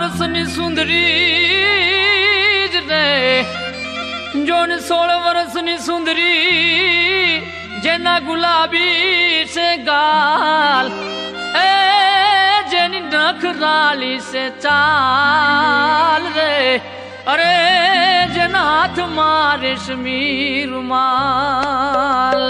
વર્ષની સુંદરી જ રે જોન 16 વર્ષની સુંદરી જેના ગુલાબી છે ગાલ એ જેની નખરાલી છે ચાલ રે અરે જેના હાથમાં રેશમી રૂમાલ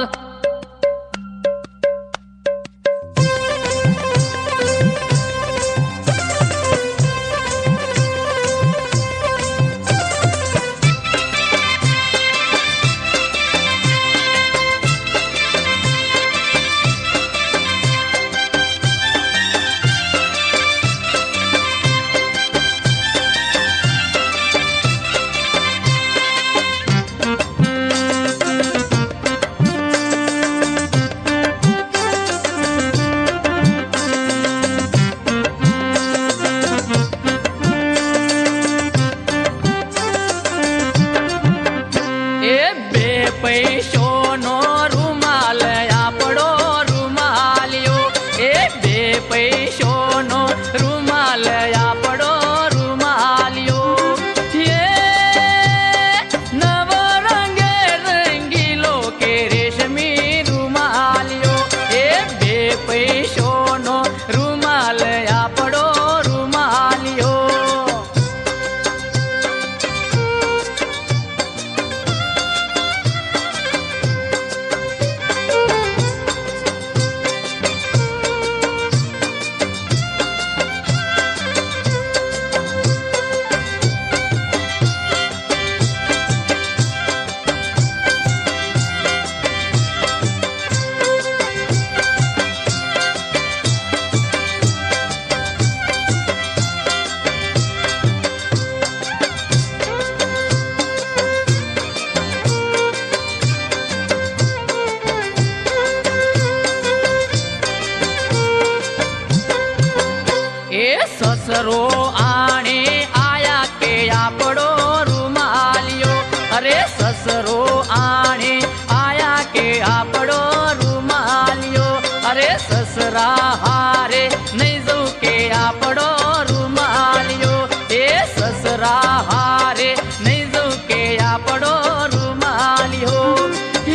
ससरो आने आया के आपड़ो रूमालियो अरे ससरो आने आया के आपड़ो रूमालियो अरे ससरा हारे नहीं जो के आपड़ो रूमालियो ए ससरा हारे नहीं जो के आपड़ो रूमालियो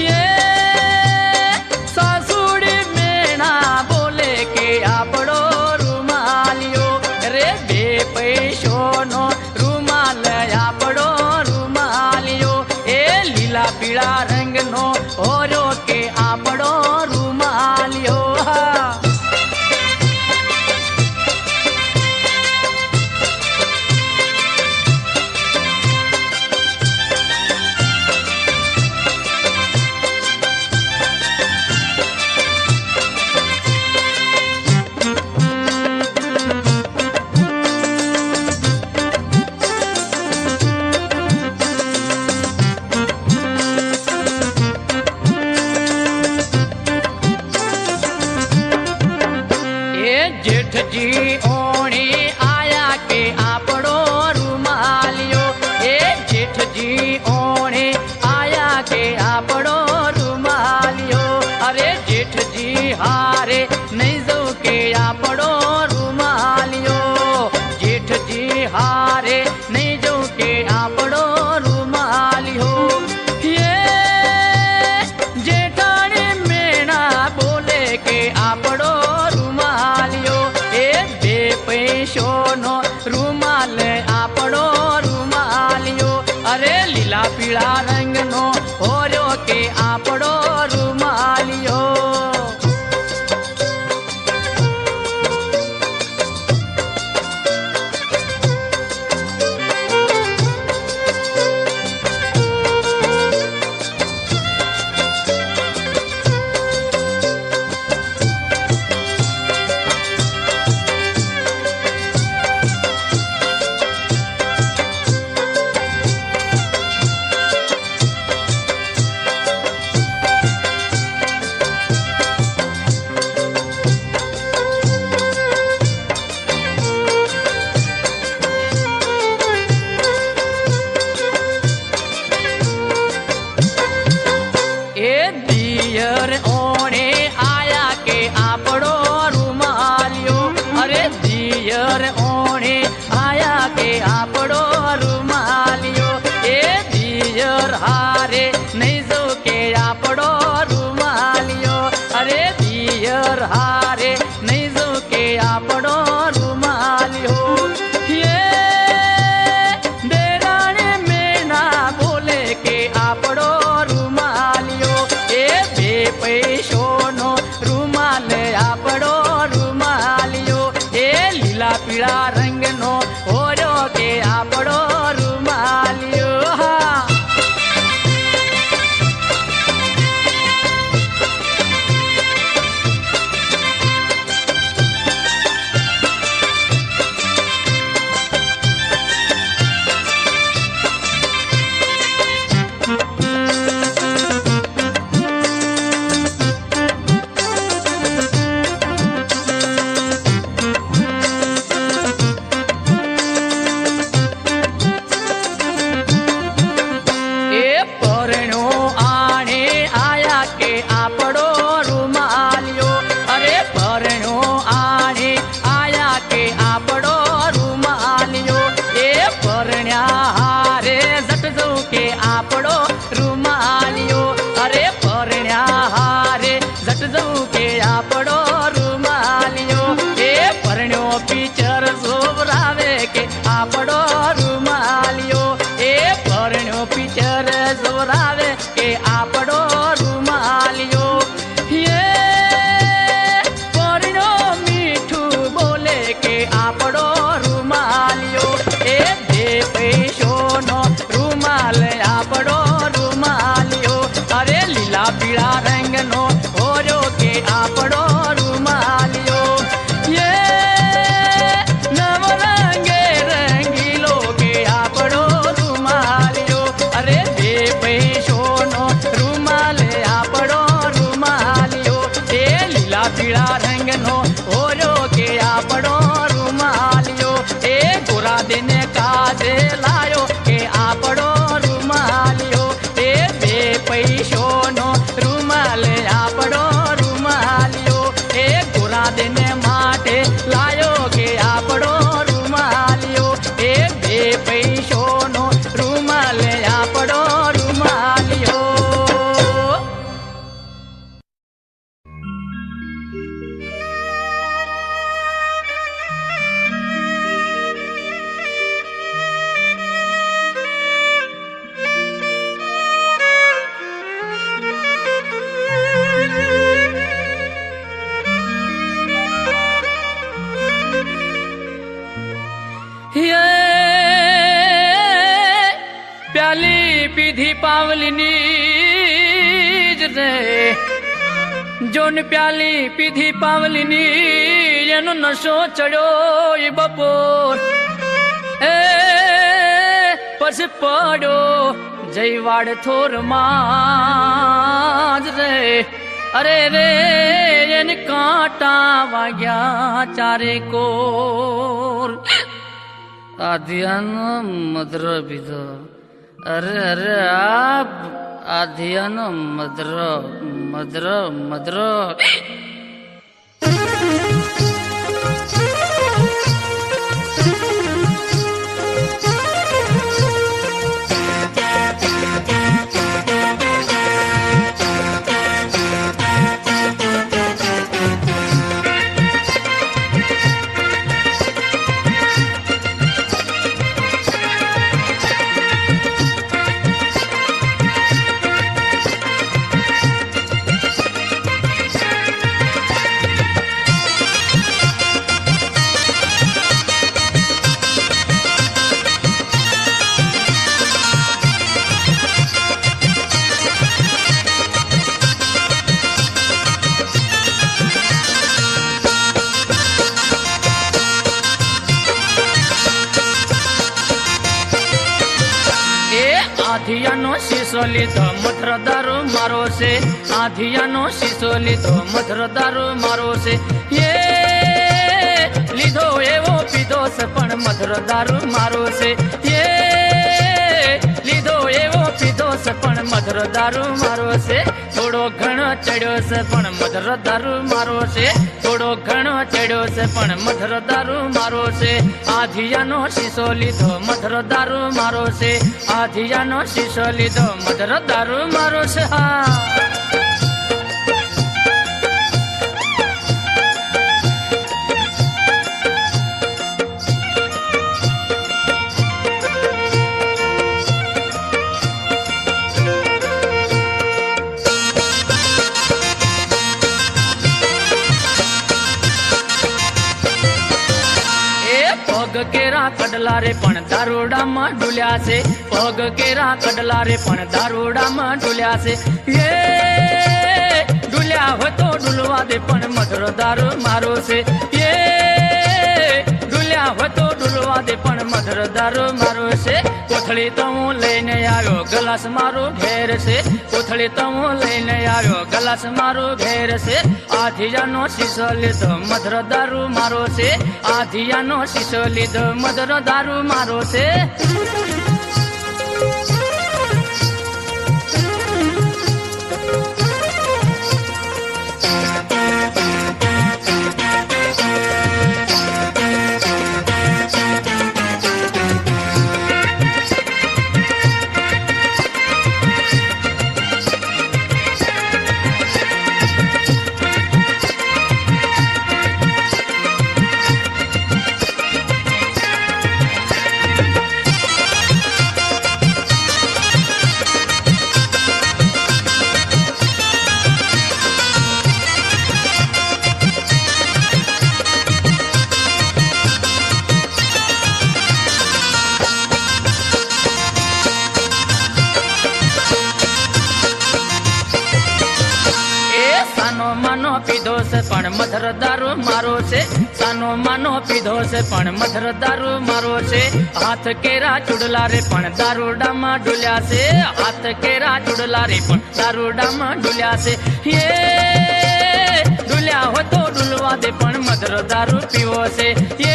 ये सासुड़ी मेणा बोले के आपड़ो पैसोनो रूमाल आपड़ो रूमालियो ए लीला पीला रंग नो ओरो के आपड़ो रूमालियो जेठ जी ओणे आया के आपड़ो रूमालियो ए जेठ जी ओणे आया के आपड़ो रूमालियो अरे जेठ जी हारे नहीं जो के आपड़ो रूमालियो जेठ जी हारे नहीं जो के आपड़ो रूमालियो ये जेठानी मेणा बोले के आपड़ो पैसोनो रूमाल आपड़ो रूमालियो अरे लीला पीला रंग नो ओरो के आपड़ो रूमालियो આપણો રૂમાલિયો અરે પરણ્યા હારે જટ જવું કે આપણો રૂમાલિયો એ પરણ્યો પિક્ચર જોવરાવે કે આપણો રૂમાલિયો એ પરણ્યો પિક્ચર જોવરાવે કે આપણો રૂમાલિયો આપણો રૂમાલિયો એ બે પૈસોનો રૂમાલ આપણો રૂમાલિયો અરે લીલા પીળા રંગનો હોર્યો કે આપણો રૂમાલિયો એ નવ રંગે રંગીલો કે આપણો રૂમાલિયો અરે બે પૈસોનો રૂમાલ આપણો રૂમાલિયો એ લીલા પીળા રંગનો હોર્યો કે આપણો दिन काजे लायो के आपड़ो रूमालियो ए बे पैसो नो रूमाल आपड़ो रूमालियो ए गोरा दिन माटे लायो के आपड़ो रूमालियो ए बे पैसो नो रूमाल आपड़ो रूमालियो प्याली पीधी पावलिनी रे जोन प्याली पीधी पावलिनी एनो नशो चढ़ो ये बपोर ए पस पड़ो जयवाड़ थोर माज रे अरे रे एन कांटा वाग्या चारे कोर आधियानो मधुर बीधो अरे अरे आप आधियानो मधुर मधुर मधुर आधियानो शीशो लीधो मधुर दारू मारो से आधियानो शीशो लीधो मधुर दारू मारो से ये लीधो एवो पीधो से पण मधुर दारू मारो से ये लीधो एवो पीधो से पण मधुर दारू मारो से थोड़ो घणो चढ़्यो से पण मधुर दारू मारो से थोड़ो घणो चढ़्यो से पण मधुर दारू मारो से आधियानो शीशो लीधो मधुर दारू मारो से आधियानो शीशो लीधो मधुर दारू मारो से हाँ पग केरा कડલા રે પણ દારૂડામાં ડૂલ્યા છે પગ કેરા કડલા રે પણ દારૂડામાં ડૂલ્યા છે એ ડૂલ્યા હોય તો ડૂલવા દે પણ મધુર દારૂ મારો છે એ ડૂલ્યા હોય તો ડૂલવા દે પણ મધુર દારૂ મારો છે કોથળી તો હું લઈને આવ્યો ગ્લાસ મારો ઘેર છે કોથળી તો હું લઈને આવ્યો ગ્લાસ મારો ઘેર છે આધિયાનો શીશો લીધો મધુર દારૂ મારો છે આધિયાનો શીશો લીધો મધુર દારૂ મારો છે પીધો છે પણ મધર દારૂ મારો છે, સાનો માનો પીધો છે પણ મધર દારૂ મારો છે, હાથ કેરા ચુડલા રે પણ દારૂડામાં ડૂલ્યા છે, હાથ કેરા ચુડલા રે પણ દારૂડામાં ડૂલ્યા છે, એ ડૂલ્યા હોય તો ડૂલવા દે પણ મધર દારૂ પીવો છે, એ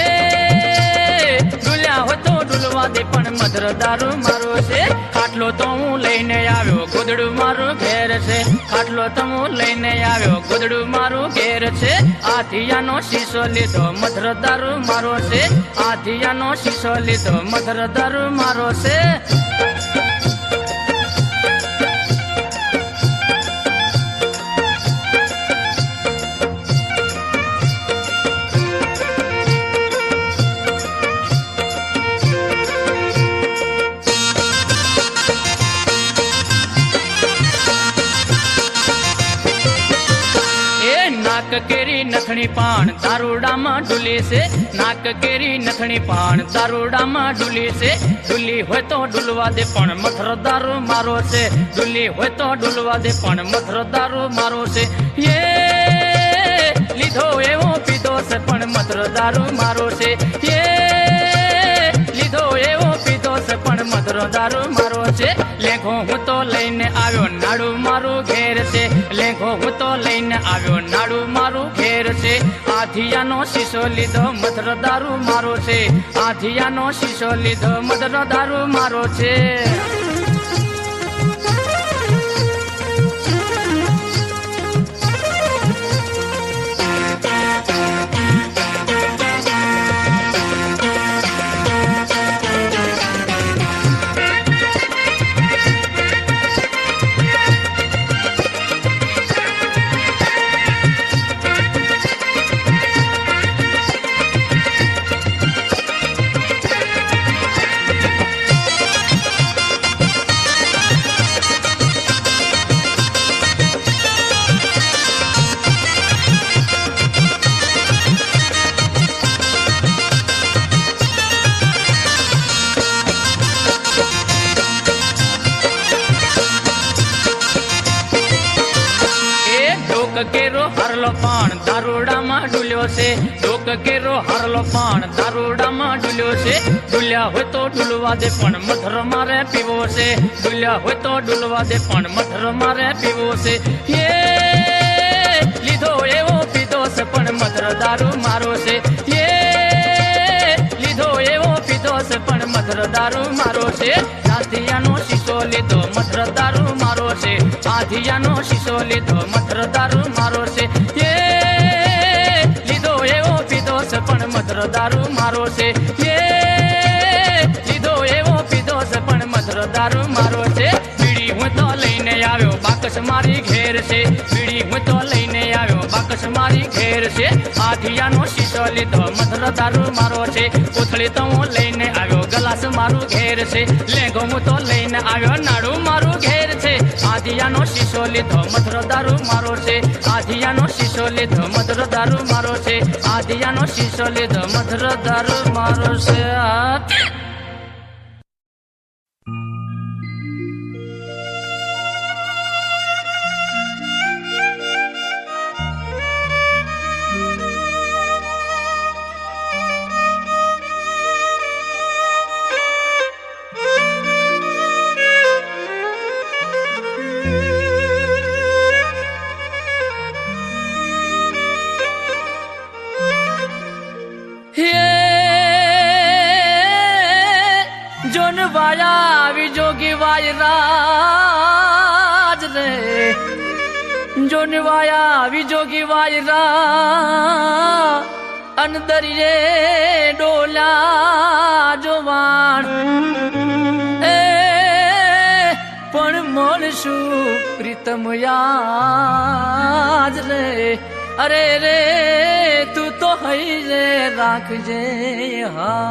ડૂલ્યા હોય તો ડૂલવા દે પણ મધર દારૂ મારો છે, ખાટલો તો હું લઈને આવ્યો ગોદડું મારું ઘેર છે, ખાટલો તો હું લઈને આવ્યો ગોદડું મારું ઘેર છે, આધિયાનો શીશો લીધો મધર દારૂ મારો છે, આધિયાનો શીશો લીધો મધર દારૂ મારો છે. નાક કેરી નથણી પાણ દારૂડામાં ડૂલી છે, નાક કેરી નથણી પાણ દારૂડામાં ડૂલી છે, ડૂલી હોય તો ડૂલવા દે પણ મધર દારૂ મારો છે, ડૂલી હોય તો ડૂલવા દે પણ મધર દારૂ મારો છે, એ લીધો એવો પીધો છે પણ મધર દારૂ મારો છે, એ લીધો એવો પીધો છે પણ મધર દારૂ મારો છે, લેઘો હું તો લઈને આવ્યો નાડું મારું ઘેર છે, લેઘો હું તો લઈને આવ્યો નાડું મારું ઘેર છે, આધિયાનો શીશો લીધો મધર દારૂ મારો છે, આધિયાનો શીશો લીધો મધર દારૂ મારો છે. કેરો હરલો પાણ દારૂડામાં ડૂલ્યો છે, ડોક કેરો હરલો પાણ દારૂડામાં ડૂલ્યો છે, ડૂલ્યા હોય તો ડૂલવા દે પણ મધર મારે પીવો છે, ડૂલ્યા હોય તો ડૂલવા દે પણ મધર મારે પીવો છે, એ લીધો એવો પીધો છે પણ મધર દારૂ મારો છે, એ લીધો એવો પીધો છે પણ મધર દારૂ મારો છે, આધિયાનો શીશો લીધો મધર દારૂ મારો છે, આધિયાનો શીશો લીધો મધર દારૂ મારો છે, એ લીધો એવો પીધો છે પણ મધર દારૂ મારો છે, એ લીધો એવો પીધો છે પણ મધર દારૂ મારો છે, બીડી હું તો લઈને આવ્યો બાકસ મારી ઘેર છે, બીડી હું તો લઈને આવ્યો બાકસ મારી ઘેર છે, આધિયાનો શીશો લીધો મધર દારૂ મારો છે, કોથળી તો હું લઈને આવ્યો ગલાસ મારું ઘેર છે, લેઘો હું તો લઈને આવ્યો નાડું મારું ઘેર છે, આધિયાનો શીશો લીધો મધર દારૂ મારો છે, આધિયાનો શીશો લીધો મધર દારૂ મારો છે, આધિયાનો શીશો લીધો મધર દારૂ મારો છે. જોન વાયા વિજોગી વાય રાજ રે, જોન વાયા વિજોગી વાય રા, અંદરિયે ડોલા જોવાણ, એ પણ મળશું પ્રીતમ યાદ રે, અરે રે તું તો હઈ રે રાખજે હા.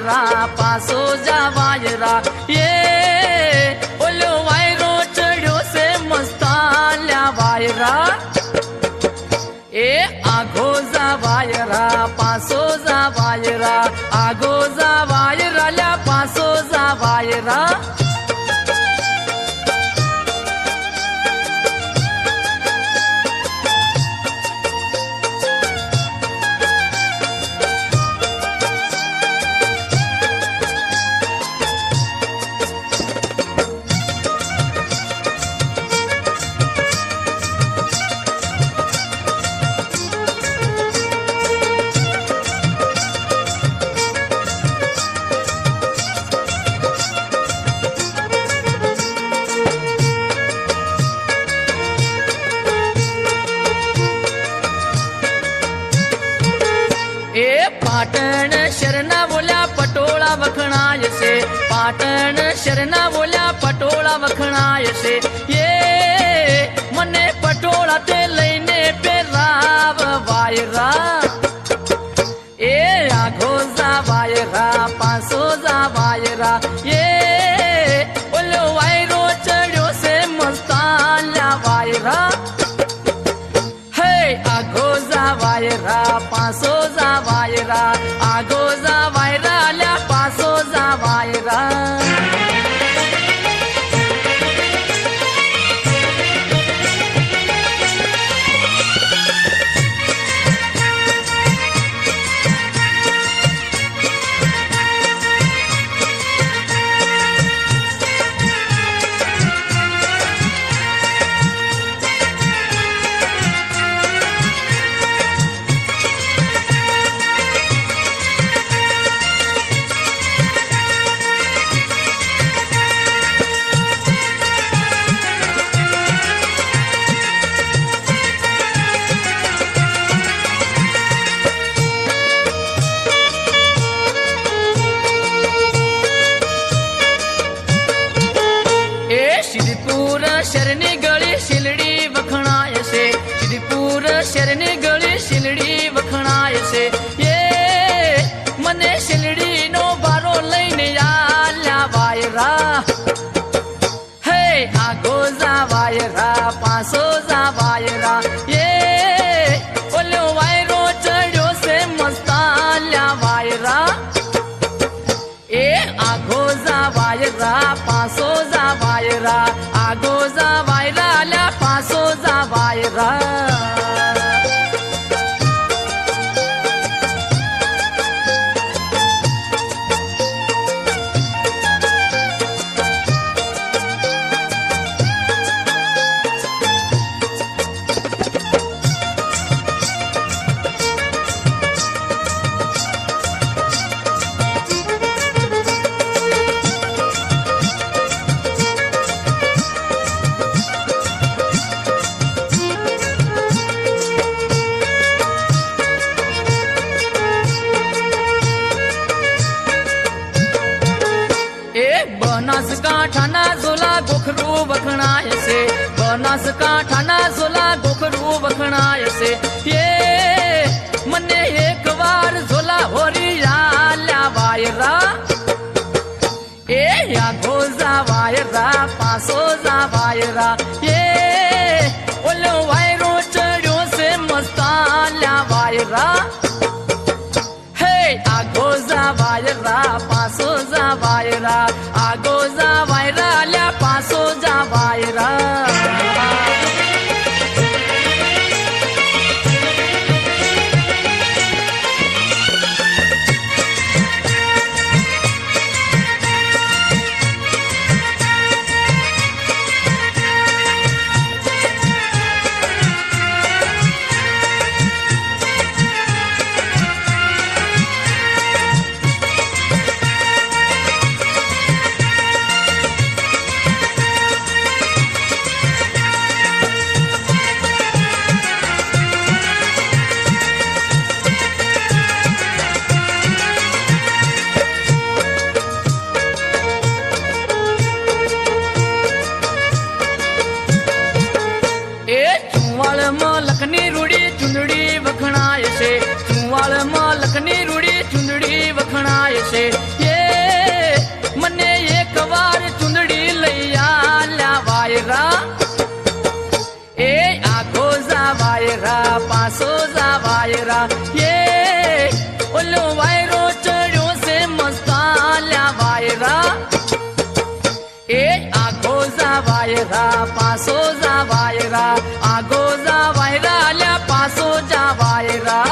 वायरा पासो जा वायरा ये ओलो वायरो चढ़्यो से मस्ताल्या वायरा ए आगो जा वायरा पासो जा वायरा आगो जा वायरा ल्या पासो जा वायरा पाटण शरणा बोल्या पटोळा वखणाय से पाटण शरणा बोल्या पटोळा वखणाय से ये मने पटोळा ते लईने पेराव वायरा ए आघो जा वायरा पासो जा वायरा ये ओलो वायरो चढ़्यो से मस्ताल्या वायरा आगो जा वायरा पासो जा वायरा आगो जा वायरा ल्या पासो जा वायरा श्रीपुर शरणी गळी शिलडी वखणाय से श्रीपुर शरणी गळी शिलडी वखणाय से ये मने शिलडी नो बारो लईने आल्या वायरा आगो जा वायरा पासो जा वायरा ये ओलो वायरो चढ़्यो से मस्ताल्या वायरा ए आगो जा वायरा पासो जा वायरा आगो जा वायरा ल्या पासो जा वायरा बनासकांठाना झोला गोखरू वखणाय से बनासकांठाना झोला गोखरू वखणाय से ये मने एक बार झोला होरी आल्या वायरा ए आगो जा वायरा पासो जा वायरा ये ओलो वायरो चढ़्यो से मस्ताल्या वायरा आगो जा वायरा पासो जा वायरा आगो जा वायरा ल्या पासो जा वायरा વાયરા પાસો જા વાયરા આગો જા વાયરા લ્યા પાસો જા વાયરા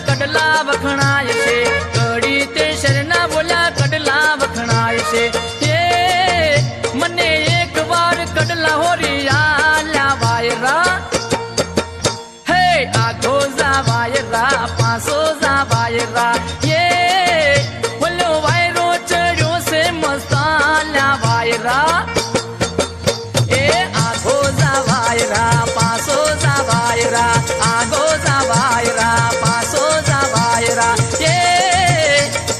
વખણાય છે કડી તે શરના બોલ્યા કડલા વખણાય છે એ મને એક વાર કડલા હોરી આલ્યા વાયરા હે આગો જા વાયરા પાસો જા વાયરા એ બોલો વાયરો ચડ્યો છે મસ્તાલ્યા વાયરા એ આગો જા વાયરા પાસો જા વાયરા આગો જા વાયરા પાસો જા વાયરા એ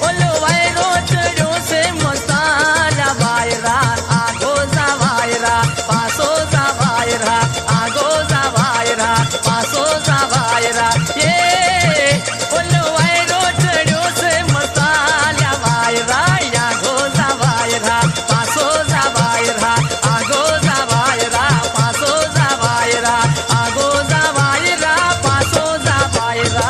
ઓલો વાયરો ચડ્યો છે મસાલા વાયરા આગો જા વાયરા પાસો જા વાયરા આગો જા વાયરા પાસો જા વાયરા એ ઓલો વાયરો ચડ્યો છે મસાલા વાયરા આગો જા વાયરા પાસો જા વાયરા આગો જા વાયરા પાસો જા વાયરા આગો જા વાયરા પાસો જા વાયરા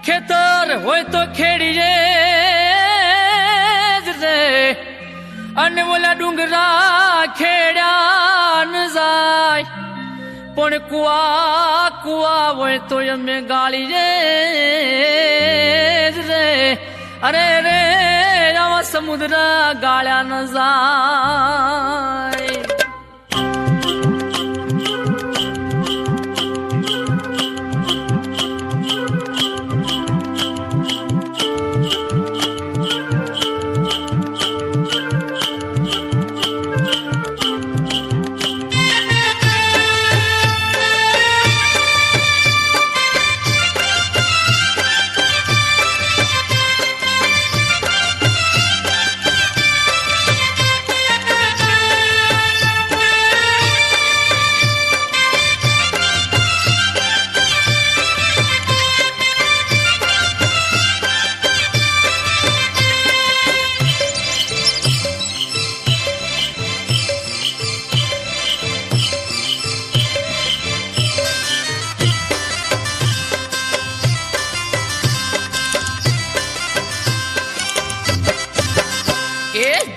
ખેતર હોય તો ખેડીએ જ રે અને ઓલા ડુંગરા ખેડ્યા ન જાય પણ કુવા કુવા હોય તો અમે ગાળીએ જ રે અરે રે આવા સમુદ્ર ગાળ્યા ન જાય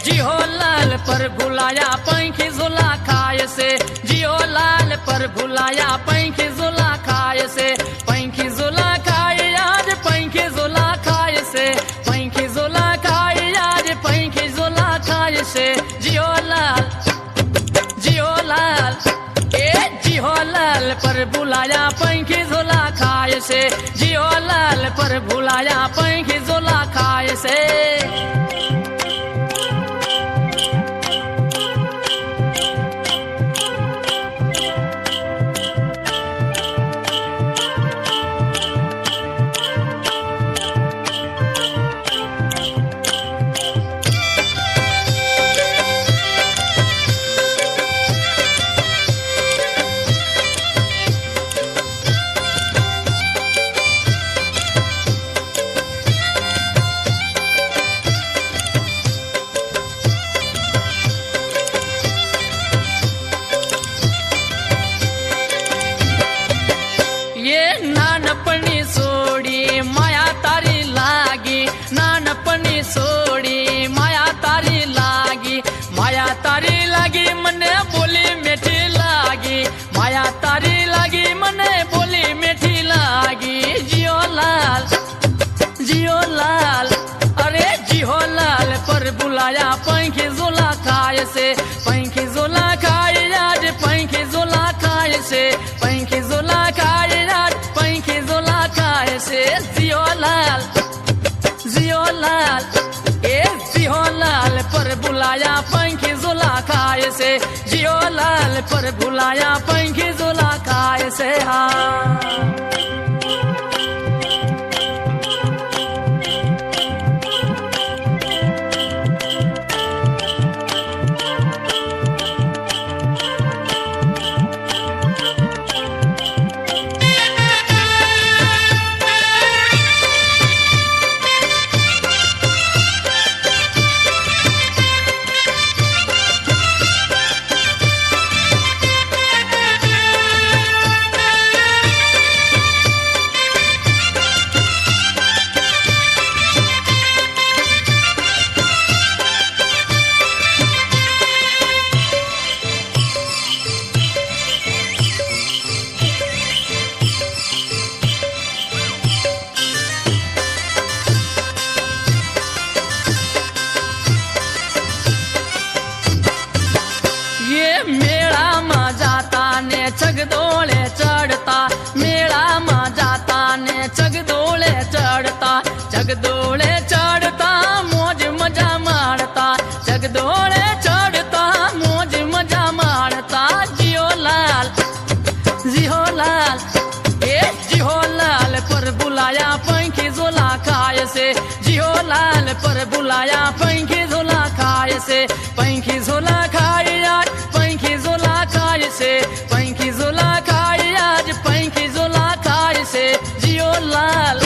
जियो लाल पर भुलाया पंखी झोला खाए से जियो लाल पर भुलाया पंखी झोला खाए से पंखी झोला खाए आज पंखी झोला खाए से पंखी झोला खाए आज पंखी झोला खाए से जियो लाल ए जियो लाल पर भुलाया पंखी झोला खाए से जियो लाल पर भुलाया पंखी झोला खाए से लाल पर बुलाया पंखी झोला खाए से हाँ। चगदोळे चढ़ता मेला में जाता ने चगदोळे चढ़ता चगदोळे चढ़ता मौज मजा मारता चगदोळे चढ़ता मौज मजा मारता जियो लाल ए जियो लाल पर बुलाया पंखी झोला खाए से जियो लाल पर बुलाया पंखी झोला खाए से पंखी झोला खाए आज पंखी झोला खाए से पंखी झोला खाए आज पंखी झोला खाए से जियो लाल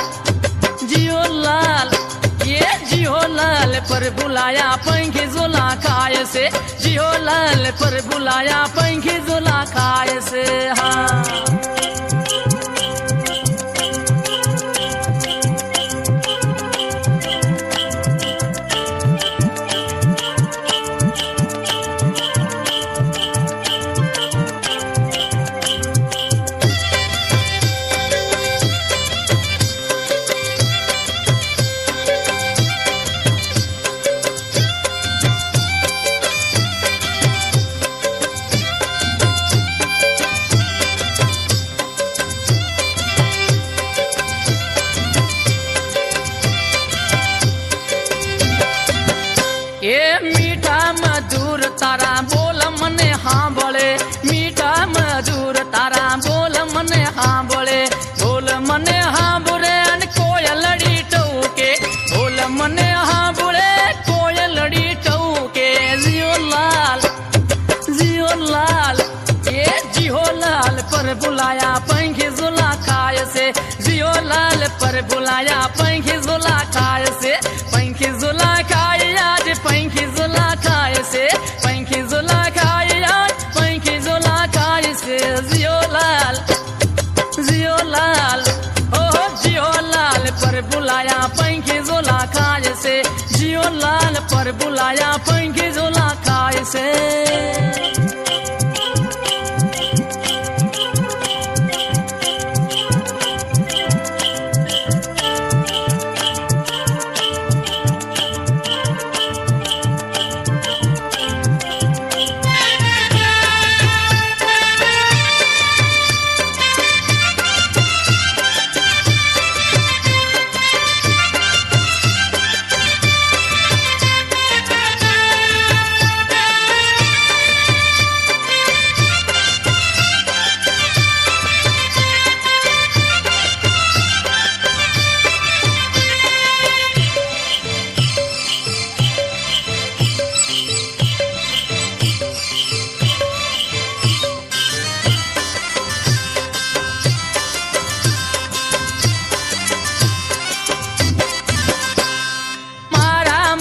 ये जियो लाल पर बुलाया पंखी झोला खाए से जियो लाल पर बुलाया पंखी झोला खाए से हाँ। मीठा मधुर तारा बोल मने हाँ बोले मीठा मधुर तारा बोल मने हाँ बोले बोल मने हाँ बोले कोयलड़ी टौके बोल मने हाँ बोले कोयलड़ी टौके जियो लाल ये जियो लाल पर बुलाया पंखी झोला खाए से जियो लाल पर बुलाया पंखी झोला खाए से पंखी झोला खाए आज पंखी झोला खाए से पंखी झोला खाए आज पंखी झोला खाए से जियो लाल ओहो जियो लाल पर बुलाया पंखी झोला खाए से जियो लाल पर बुलाया पंखी झोला खाए से।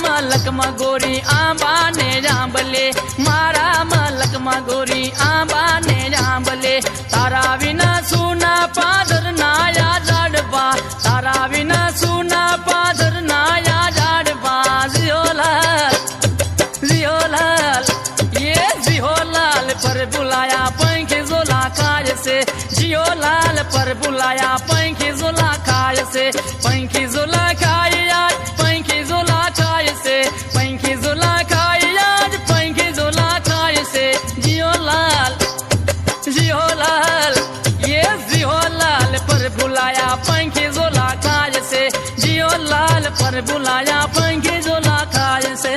મલકમાં ગોરી આંબા ને જાંબલે મારા મલકમાં ગોરી આંબા ને જાંબલે તારા વિના સુના પાદર નાયા જાડવા તારા વિના સુના પાદર નાયા જાડવા જીઓલાલ ये जियोलाल पर बुलाया पंखी झोला खाए से जियोलाल पर बुलाया पंखी झोला खाए से पंखी झोला खाए आज पंखी झोला खाए से पंखी झोला खाए आज पंखी झोला खाए से जियोलाल ये जियोलाल पर बुलाया पंखी झोला खाए से जियोलाल पर बुलाया पंखी झोला खाए से।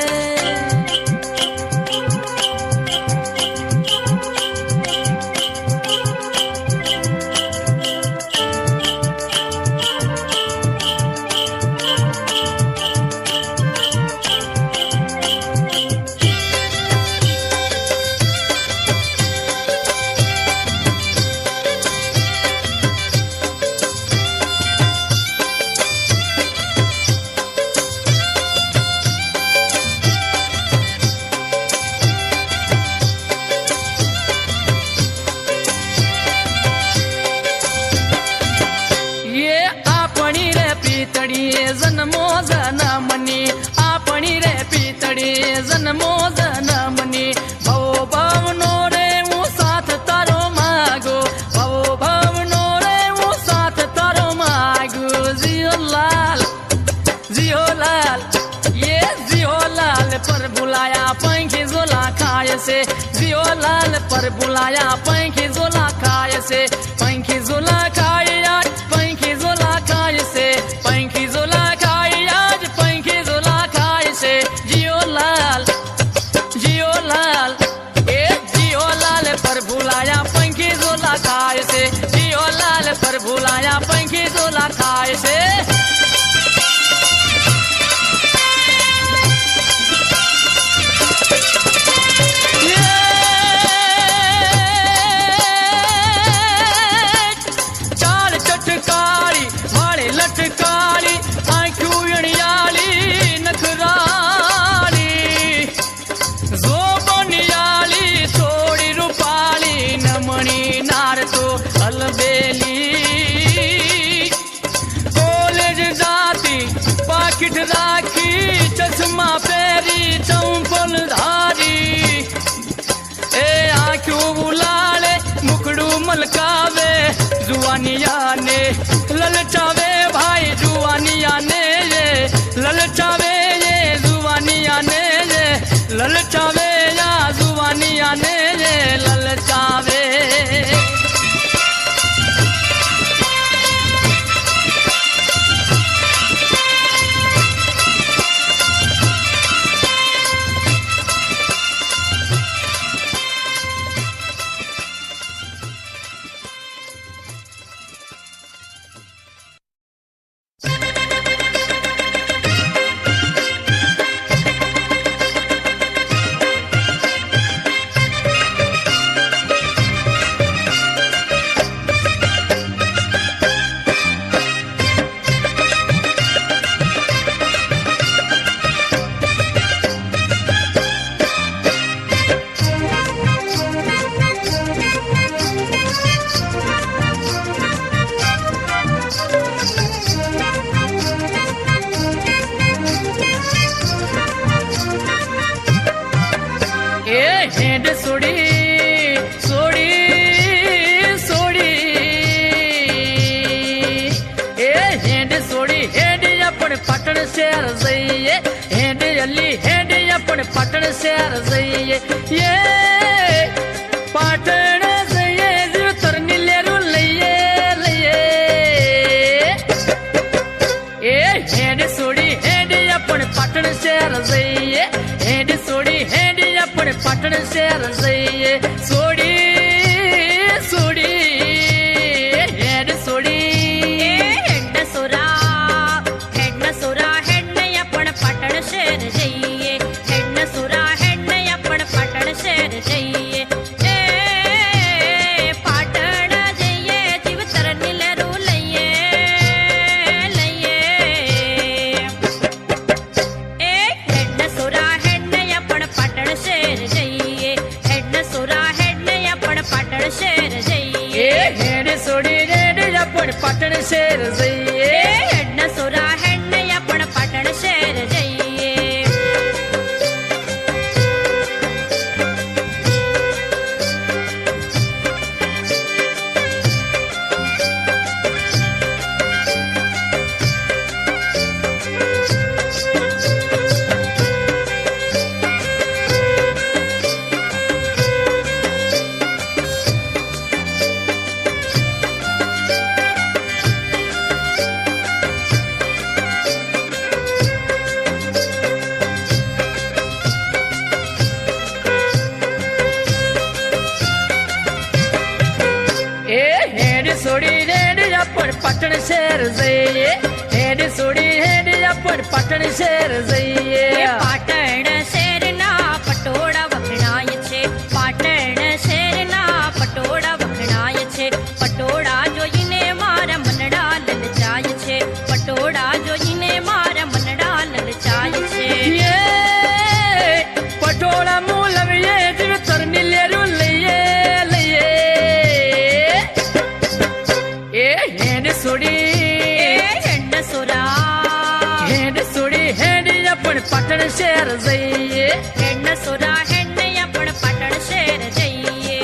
पर बुलाया पंखी झोला खाए से, पंखी झोला खाए आज पंखी झोला खाए से, पंखी झोला खाए आज पंखी झोला खाए से। जियो लाल ए जियो लाल पर बुलाया पंखी झोला खाए से, जियो लाल पर बुलाया पंखी झोला खाए से। लटकाली आंखों अड़ियाली नखराली, जोबनियाली थोड़ी रूपाली, नमणी नार तो अलबेली। कॉलेज जाती पाकिट राखी, चश्मा पेरी चंपल धारी, ए आंखों बुलाले मुखड़ू मलकावे, जुआनिया ने ललचावे भाई जुआनिया ने ये ललचावे, ये जुआनिया ने ये ललचावे, या जुआनिया ने ये ललचावे। हेड सोड़ी सोड़ी सोड़ी, ए हेड सोड़ी हेड अपन पटन शहर जाइए, हेड अली हेड अपन पटन शहर जाइए, ये पाटन जाइए जो तरनी लेरू लइए लइए। ए हेड सोड़ी हेड अपन पटन शहर जाइए, हेड सोड़ी हेड अपन पटन शहर जाइए, सोड़ी सोड़ी हेड सोड़ी हेड सोरा हेड अपन पटन शहर जाइए, हेड सोरा हेड अपन पटन शहर जाइए, ए पाटन जाइए जीव तरनी लेरू लइए लइए। ए हेड सोरा हेड अपन पटन शहर जाइए, हेड सोरा हेड अपन पटन शहर जाइए, हेड सोड़ी हेड अपन पटन शहर जाइए, हेड सोरा हेड अपन पटन शहर जाइए। सोड़ी हेड अपन पटन शहर जाइए, हेड सोड़ी हेड अपन पटन शहर जाइए। पाटण शहर ना पटोड़ा वखणाय छे, पाटण शहर ना पटोड़ा वखणाय छे, पटोड़ा जोईने मारा मनड़ा ललचाय छे, पटोड़ा जोईने मारा मनड़ा ललचाय छे। ये पटोड़ा मूलव ये जीव तरनी लेरू लइए लइए। ए हेड सोड़ी हेड सोरा हेड सोड़ी हेड अपन पटन शहर जाइए, हेड सोरा हेड अपन पटन शहर जाइए।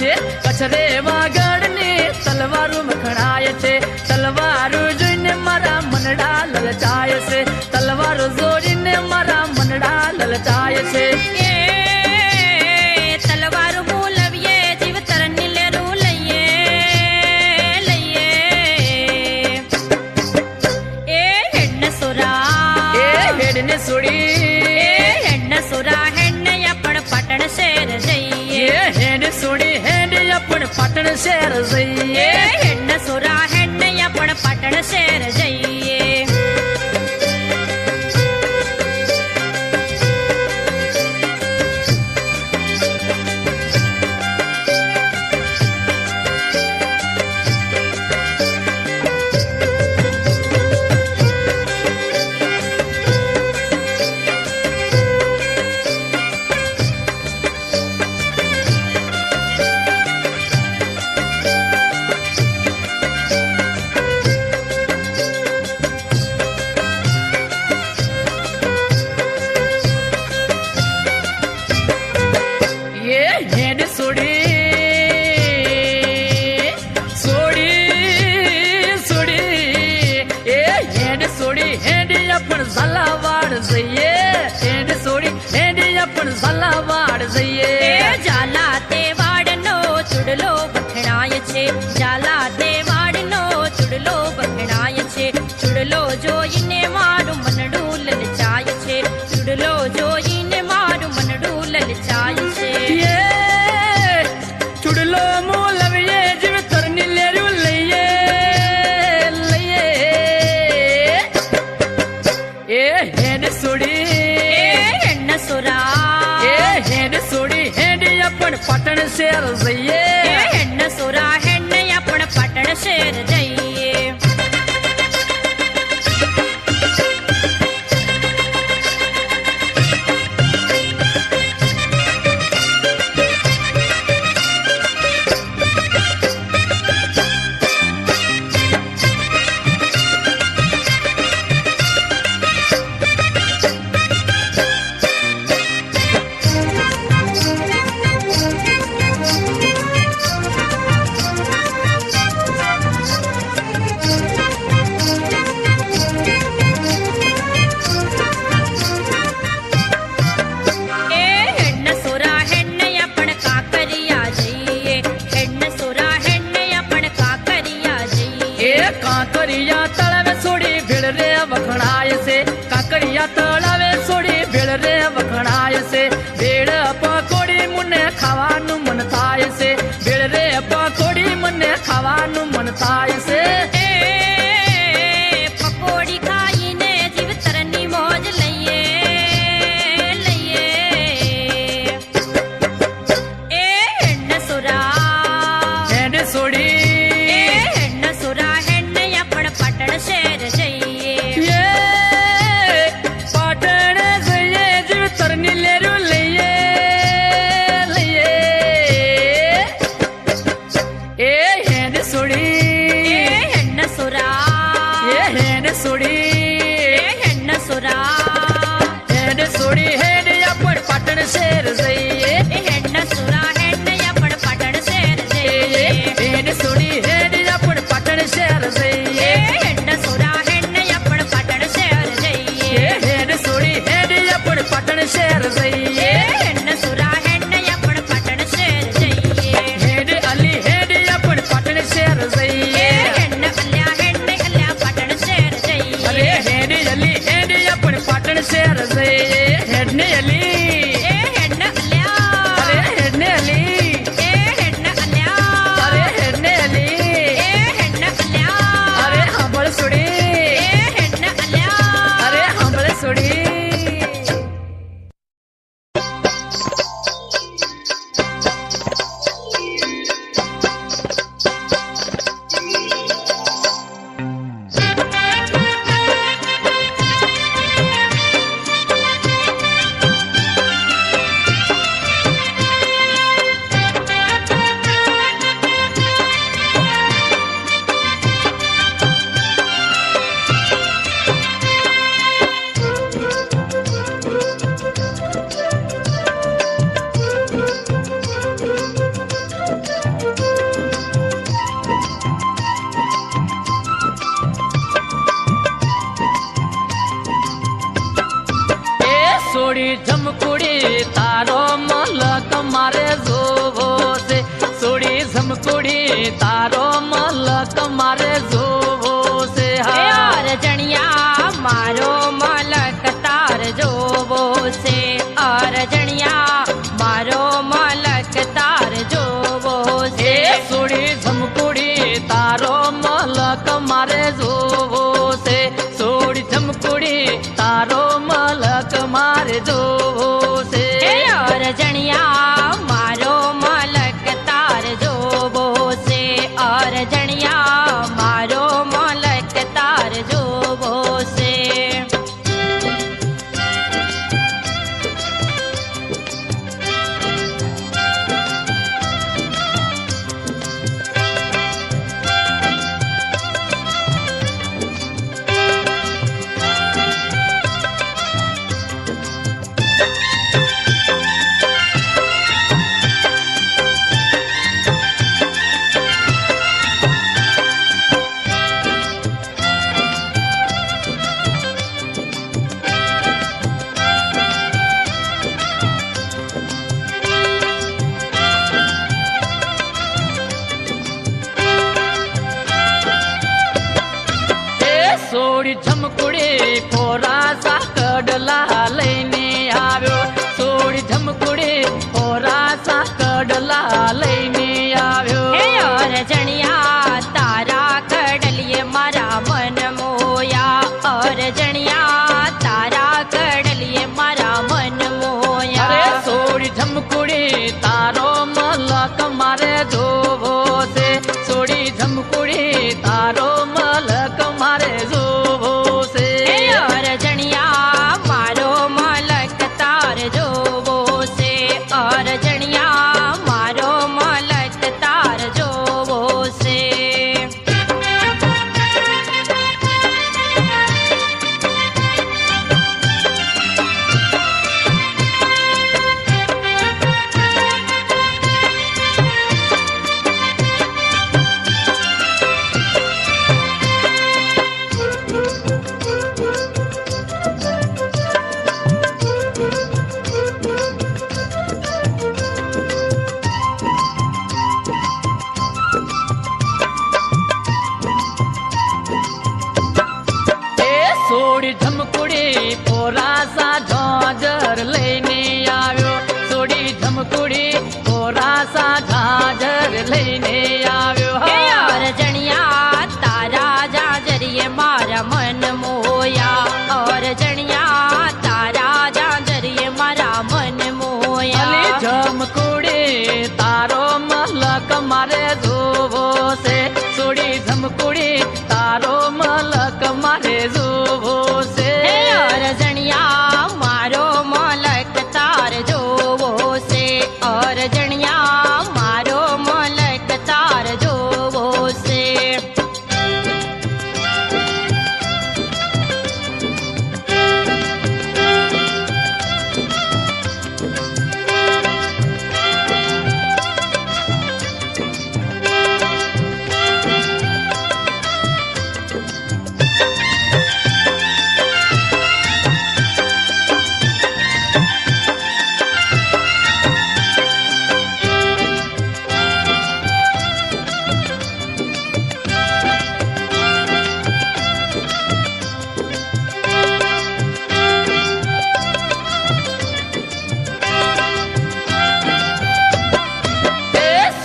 છે કચરે વાગડની તલવારો મખણાય છે તલવારો જોઈને મારા મનડા લલચાય છે તલવારો જોઈને મારા મનડા લલચાય છે તલવારો બોલવીએ જીવ તરની લેરું લઈએ એ હેડન સોરા હેડને સોડી હેડન સોરા હેડને આપણ પાટણ શહેર જઈએ હેડ સોડી હેડ આપણ પાટણ શહેર જઈએ હેડન સોરા હેડને આપણ પાટણ શહેર જઈએ હેડ સોડી સોડી સોડી હેડ સોડી હેડ આપણ ઝાલાવાડ જઈએ હેડ સોડી હેડ આપણ ઝાલાવાડ જઈએ ઝાલા તે વાડનો ચૂડલો વખણાય છે ઝાલા તે વાડનો ચૂડલો વખણાય છે ચૂડલો જોઈને મારું મનડું લલચાય છે ચૂડલો જોઈને મારું મનડું લલચાય છે ચૂડલો મોલવીએ જીવ તરની લેરું લઈએ હેડ સોડી હેડન સોરા હેડ સોડી હેડ આપણ પાટણ શહેર જઈએ હેડન સોરા હેડને આપણ પાટણ શહેર જઈએ હેડન સોરા હેડને આપણ કાંકરિયા જઈએ હેડન સોરા હેડને આપણ કાંકરિયા જઈએ કાંકરિયા તળાવે સોડી ભીડ રે વખણાય છે કાંકરિયા તળાવે સોડી ભીડ રે વખણાય છે ભીડ પકોડી મને ખાવાનું મન થાય છે ભીડ રે પકોડી મને ખાવાનું મન થાય છે પકોડી ખાઈને જીવ તરની મોજ લઈએ હેડન સોરા હેડ સોડી હેડન સોરા હેડને આપણ પાટણ શહેર જઈએ પાટણ જઈએ જીવ તરની લેરું લઈએ હેડ સોડી હેડન સોરા હેડ સોડી હેડન સોરા હેડ સોડી હેડ આપણ પાટણ શહેર જઈએ હેડન સોરા હેડને આપણ પાટણ શહેર જઈએ હેડ સોડી હેડ આપણ પાટણ શહેર જઈએ હેડન સોરા હેડને આપણ પાટણ શહેર જઈએ હેડ સોડી હેડ આપણ પાટણ શહેર જઈએ હેડન સોરા હેડને આપણ પાટણ શહેર જઈએ હેડ અલી હેડ આપણ પાટણ શહેર જઈએ હેડન અલ્યા હેડને અલ્યા પાટણ શહેર જઈએ અરે હેડ અલી હેડ આપણ પાટણ શહેર જઈએ હેડ ને અલી હેડન અલ્યા અરે હેડ ને અલી હેડન અલ્યા અરે હેડ ને અલી હેડન અલ્યા અરે સાંભળ સોડી હેડન અલ્યા અરે સાંભળ સોડી झमकुड़ी तारो मलक मारे जोवो से यार जनिया मारो मलक तार जोवो से और जनिया मारो मलक तार जोवो से सोड़ी झमकुड़ी तारो मलक मारे जोवो से सोड़ी झमकुड़ी तारो मलक मारे जोवो से और जनिया मारो मलक तार जोवो से और जनिया मारो मलक तार जोवो से सोड़ी झमकुड़ी कोरा सा कडला लईने આવ્યો सोड़ी झमकुड़ी कोरा सा कडला लईने આવ્યો और जनिया तारा कडलिए मारा मन मोया और जनिया तारा कडलिए मारा मन मोया अरे सोड़ी झमकुड़ी तारो मलक मारे जोवो से सोड़ी झमकुड़ी तारो मलक मारे जोवो से और जनिया मारो मलक तार जोवो से और जनिया मारो मलक तार जोवो से सोड़ी झमकुड़ी कोरा सा झांझर लेने આવ્યો सोड़ी झमकुड़ी कोरा सा झांझर लेने આવ્યો और जनिया तारा जाजरिए मारा मन मोया और जनिया तारा जाजरिए मारा मन मोया अली झमकुड़ी तारो मलक मारे जोवो से सोड़ी झमकुड़ी तारो मलक मारे जोवो से और जनिया मारो मलक तार जोवो से और जनिया मारो मलक तार जोवो से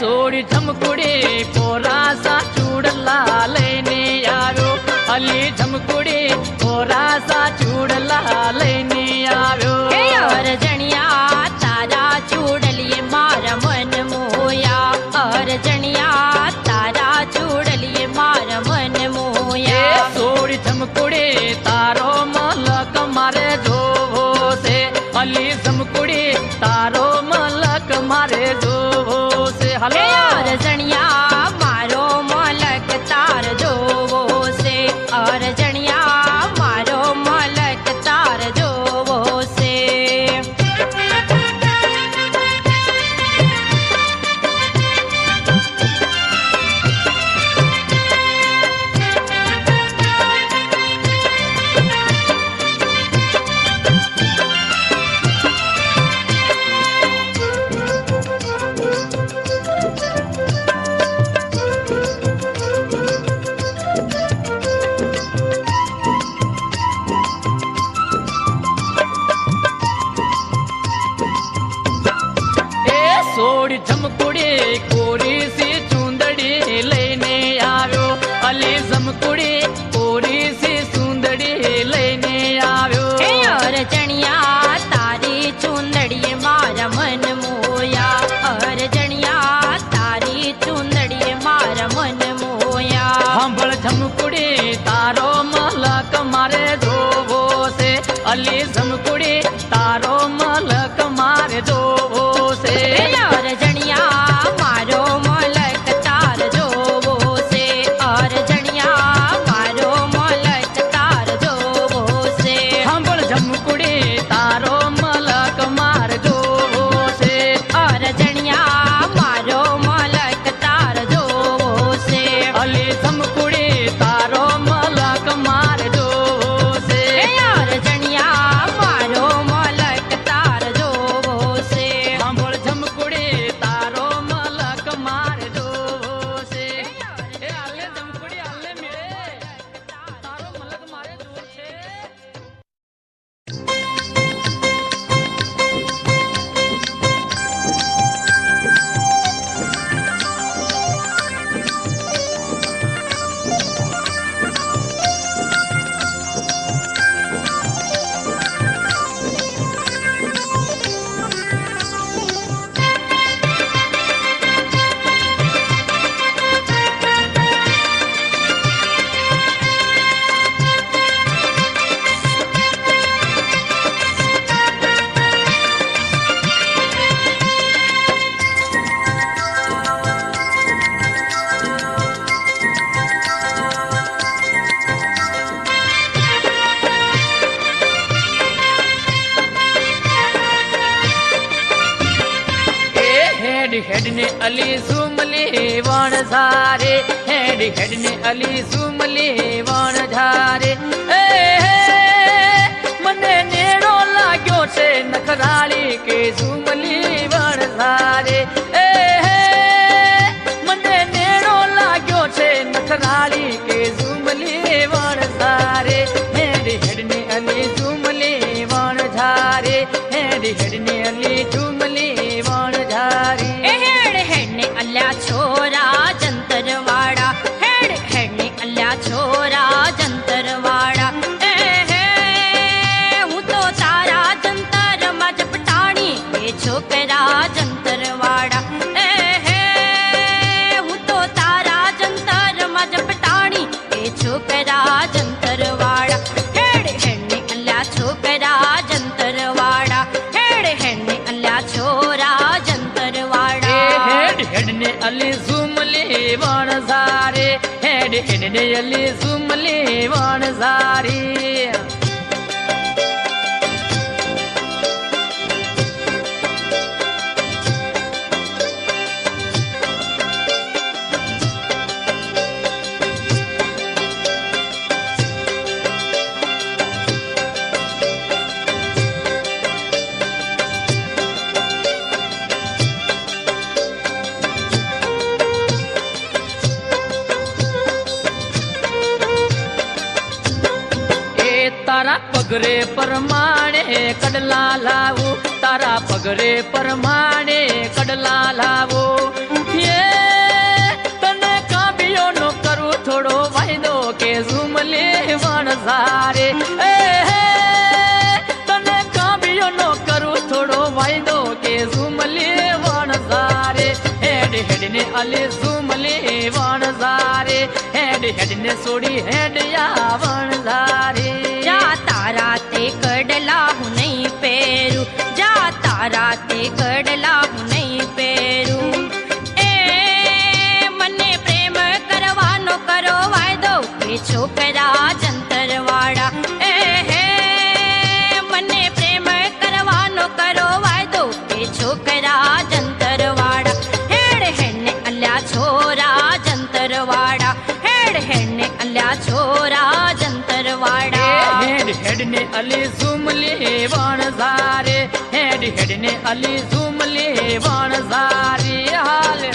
सोड़ी झमकुड़ी कोरा सा चूड़ला लेने આવ્યો अली झमकुड़ी कोरा सा चूड़ला लेने આવ્યો और जनिया तारा चूड़लिए मारा मन मोया और जनिया तारा चूड़लिए मारा मन मोया सोड़ी झमकुड़ी तारो मलक मारे जोवो से अली झमकुड़ी तारो मलक मारे जोवो से हलो और जनिया मारो मलक तार जोवो से और जनिया मारो मलक तार अली झूमली वण झारे, हेड हेड ने अली झूमली वण झारे। मने नेड़ो लाग्यो छे नखराली के झूमली वण झारे। मने नेड़ो लाग्यो छे नखराली के झूमली वण झारे। हेड हेड ने अली झूमली वण झारे, हेड हेड ने अली झूमली वण झारी। हेड हेड ने अल्या छोरा जंतरवाड़ा, हेड हेड ने अल्या छोरा जंतरवाड़ा। हूँ तो तारा जंतर मज पटाणी के छोकरा जंतरवाड़ा। हूँ तो तारा जंतर मज पटाणी के छोकरा जंतरवाड़ा। हेड हेड ने अल्या छोकरा जंतरवाड़ा, हेड हेड ने अल्या छोरा जंतरवाड़ा। हेड हेड ने अली झूमली वण झारे, हेड हेड ने अली झूमली वण झारी। तारा पगरे परमाणे कडला लावो, तारा पगरे परमाणे कडला लावो। ये तने काबियो नो करू थोड़ो वायदो के झूमले वण झारे। तने काबियो नो करू थोड़ो वायदो के झूमले वण झारे। हेड हेड ने अली झूमले वण झारे, हेड हेड ने सोड़ी हेड या वण झारे। जा तारा ते कडला हूँ नहीं पेरू, जा तारा ते कडला हूँ नहीं पेरू। मने प्रेम करवानो करो वायदो के छोकरा जंतरवाड़ा। मने प्रेम करवानो करो वायदो के छोकरा जंतरवाड़ा। हेड हेड ने अल्या छोरा जंतरवाड़ा, हेड हेड ने अल्या छोरा जंतरवाड़ा। हेड हेड ने अली झूमली वण झारे, हेड हेड ने अली झूमली वण झारी। हाल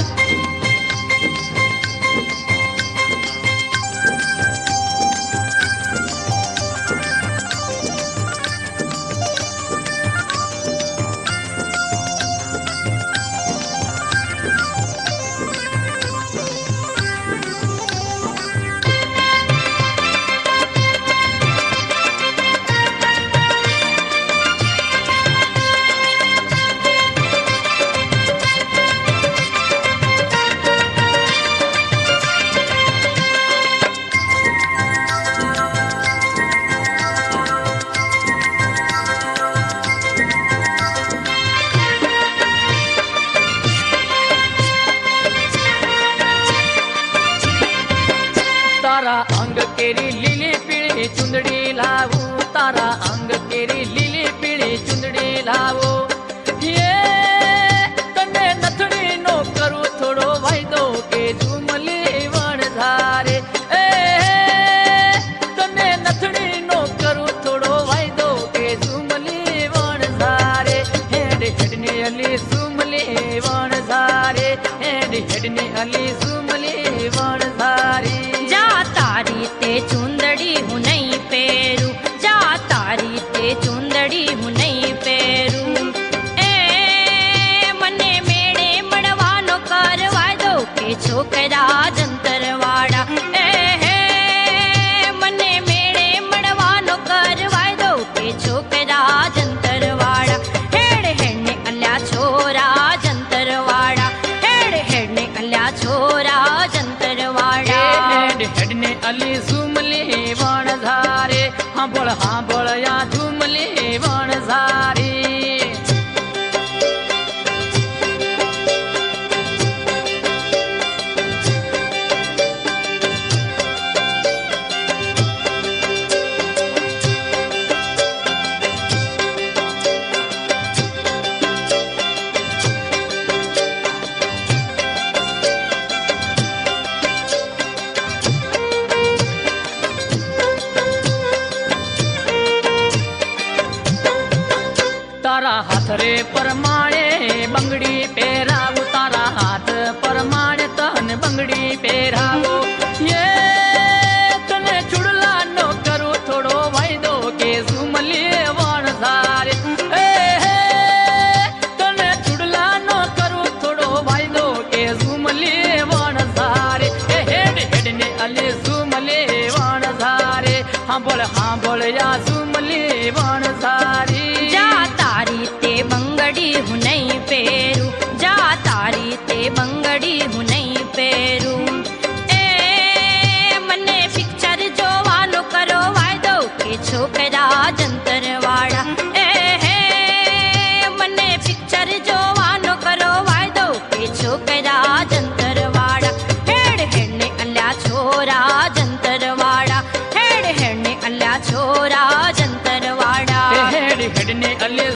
तारा अंग केरी लीली पीली चुंदड़ी लावू, तारा अंग केरी लीली पीली चुंदड़ी लावो। ये तने नथड़ी नो करू थोड़ो वायदो के झूमली वण झारे। तने नथड़ी नो करू थोड़ो वायदो के झूमली वण झारे। हेड हेड ने अली झूमली वण झारे, हेड हेड ने अली झूमली वण झारी। जा तारी ते चुंदड़ी हूँ नहीं पेरू, जा तारी ते चुंदड़ी हूँ नहीं पेरू। मने मेड़े मड़वानो करवा दो के छोकरा जंतरवाड़ा। मने मेड़े मड़वानो करवा दो के छोकरा जंतरवाड़ा। हेड हेड ने अल्या छोरा जंतरवाड़ा, हेड हेड ने अल्या छोरा जंतरवाड़ा। हेड हेड ने अली झूमली वण झारे, हाँ बोल या झूमली वण झारी। રે પરમાણે બંગડી પહેરાવું, તારા હાથ પરમાણે તને બંગડી પહેરાવો. તને ચુડલા નો કરું થોડો વાયદો કે સુમલી વણઝારે. તને ચુડલા નો કરું થોડો વાયદો કે સુમલી વણઝારે. હેડ હેડ ને અલે સુમલી વણઝારે. હાંભળ હાંભળ યા સુમલી વણઝારી. જા તારી તે બંગડી હું નહીં પહેરું, જા તારી તે બંગડી હું નહીં પહેરું. મને પિક્ચર જોવાનો કરો વાયદો કે છોકરા જંતરવાળા. મને પિક્ચર જોવાનો કરો વાયદો કે છોકરા જંતરવાળા. હેડ હેડ ને અલ્યા છોરા જંતરવાળા, હેડ હેડ ને અલ્યા છોરા જંતરવાળા. હેડ હેડ ને અલે